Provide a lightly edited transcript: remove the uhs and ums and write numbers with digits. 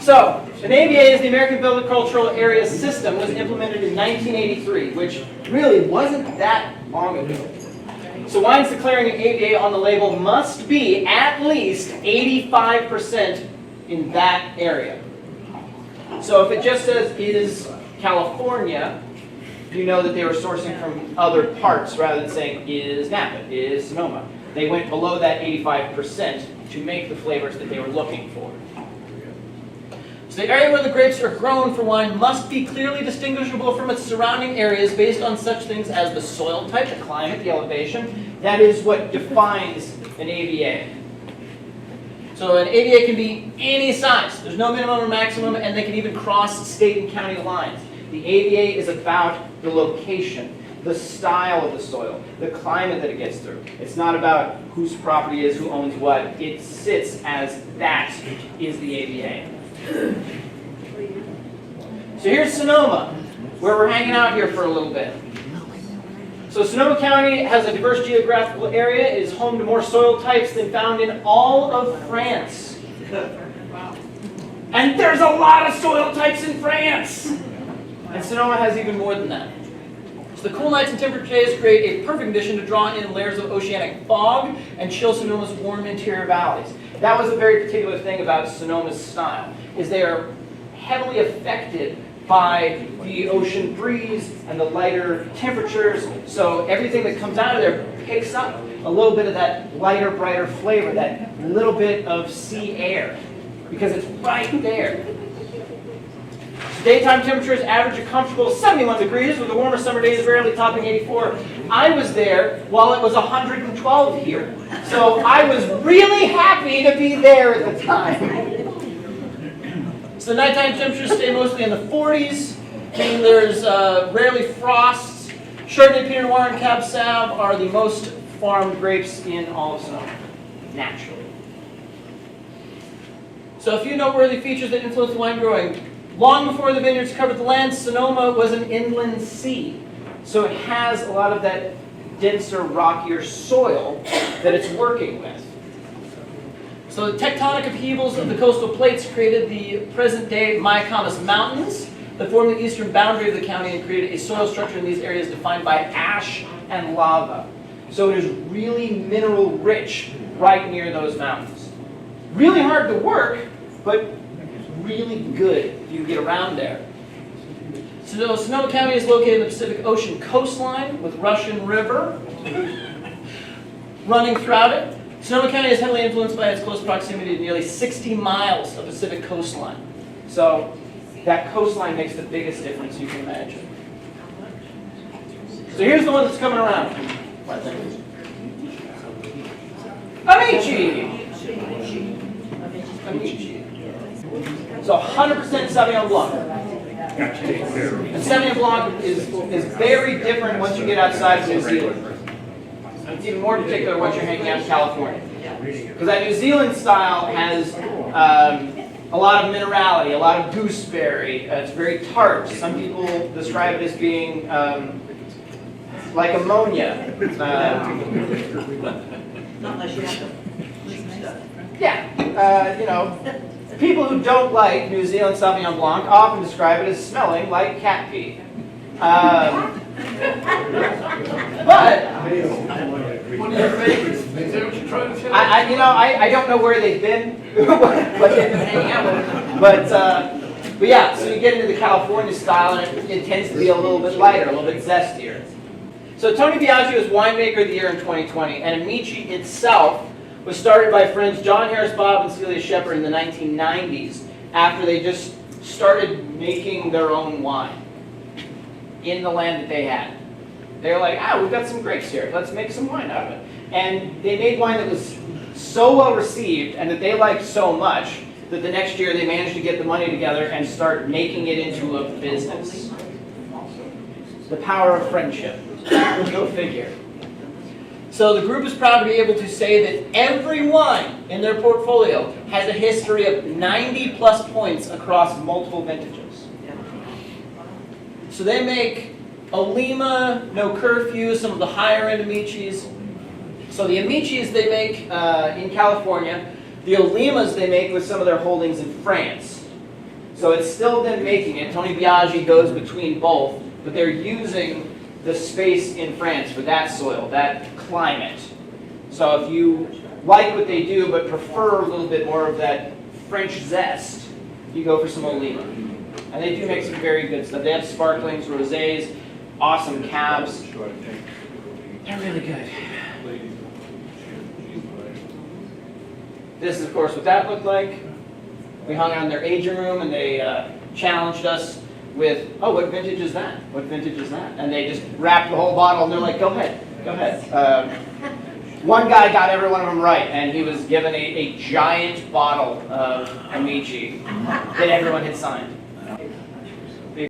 So, an AVA is the American Viticultural Area System, was implemented in 1983, which really wasn't that long ago. So wines declaring an AVA on the label must be at least 85% in that area. So if it just says is California, you know that they were sourcing from other parts rather than saying is Napa, is Sonoma. They went below that 85% to make the flavors that they were looking for. So the area where the grapes are grown for wine must be clearly distinguishable from its surrounding areas based on such things as the soil type, the climate, the elevation. That is what defines an AVA. So an AVA can be any size. There's no minimum or maximum, and they can even cross state and county lines. The AVA is about the location, the style of the soil, the climate that it gets through. It's not about whose property is, who owns what. It sits as that is the AVA. So here's Sonoma, where we're hanging out here for a little bit. So Sonoma County has a diverse geographical area. It is home to more soil types than found in all of France. And there's a lot of soil types in France! And Sonoma has even more than that. So the cool nights and temperate days create a perfect condition to draw in layers of oceanic fog and chill Sonoma's warm interior valleys. That was a very particular thing about Sonoma's style, is they are heavily affected by the ocean breeze and the lighter temperatures. So everything that comes out of there picks up a little bit of that lighter, brighter flavor, that little bit of sea air, because it's right there. Daytime temperatures average a comfortable 71 degrees, with the warmer summer days rarely topping 84. I was there while it was 112 here. So I was really happy to be there at the time. So the nighttime temperatures stay mostly in the 40s, meaning there's rarely frosts. Chardonnay, Pinot Noir, and Cab Sauv are the most farmed grapes in all of Sonoma, naturally. So a few noteworthy features that influence wine growing. Long before the vineyards covered the land, Sonoma was an inland sea. So it has a lot of that denser, rockier soil that it's working with. So the tectonic upheavals of the coastal plates created the present-day Mayacamas Mountains that form the eastern boundary of the county and created a soil structure in these areas defined by ash and lava. So it is really mineral-rich right near those mountains. Really hard to work, but really good if you get around there. So Sonoma County is located in the Pacific Ocean coastline with Russian River running throughout it. Sonoma County is heavily influenced by its close proximity to nearly 60 miles of Pacific coastline. So that coastline makes the biggest difference you can imagine. So here's the one that's coming around. Amici! Amici. So 100% Sauvignon Blanc. And Sauvignon Blanc is very different once you get outside of New Zealand. And it's even more particular once you're hanging out in California. Because that New Zealand style has a lot of minerality, a lot of gooseberry. It's very tart. Some people describe it as being like ammonia. Not unless you have to listen to stuff. Yeah, you know, people who don't like New Zealand Sauvignon Blanc often describe it as smelling like cat pee. But One of your favorites? Is that what you're trying to say? I don't know where they've been, what they've been hanging out with, but yeah. So you get into the California style, and it tends to be a little bit lighter, a little bit zestier. So Tony Biagio is winemaker of the year in 2020, and Amici itself was started by friends John Harris Bob and Celia Shepard in the 1990s, after they just started making their own wine in the land that they had. They were like, we've got some grapes here, let's make some wine out of it. And they made wine that was so well received and that they liked so much that the next year they managed to get the money together and start making it into a business. The power of friendship. Go figure. So the group is proud to be able to say that every wine in their portfolio has a history of 90 plus points across multiple vintages. So they make Olima, No Curfew, some of the higher end Amicis. So the Amicis they make in California, the Olimas they make with some of their holdings in France. So it's still them making it. Tony Biaggi goes between both, but they're using the space in France for that soil, that climate. So if you like what they do but prefer a little bit more of that French zest, you go for some Olima. And they do make some very good stuff. They have sparklings, rosés, awesome cabs. They're really good. This is, of course, what that looked like. We hung out in their aging room, and they challenged us with, oh, what vintage is that? What vintage is that? And they just wrapped the whole bottle, and they're like, go ahead, go ahead. One guy got every one of them right, and he was given a giant bottle of Amici that everyone had signed.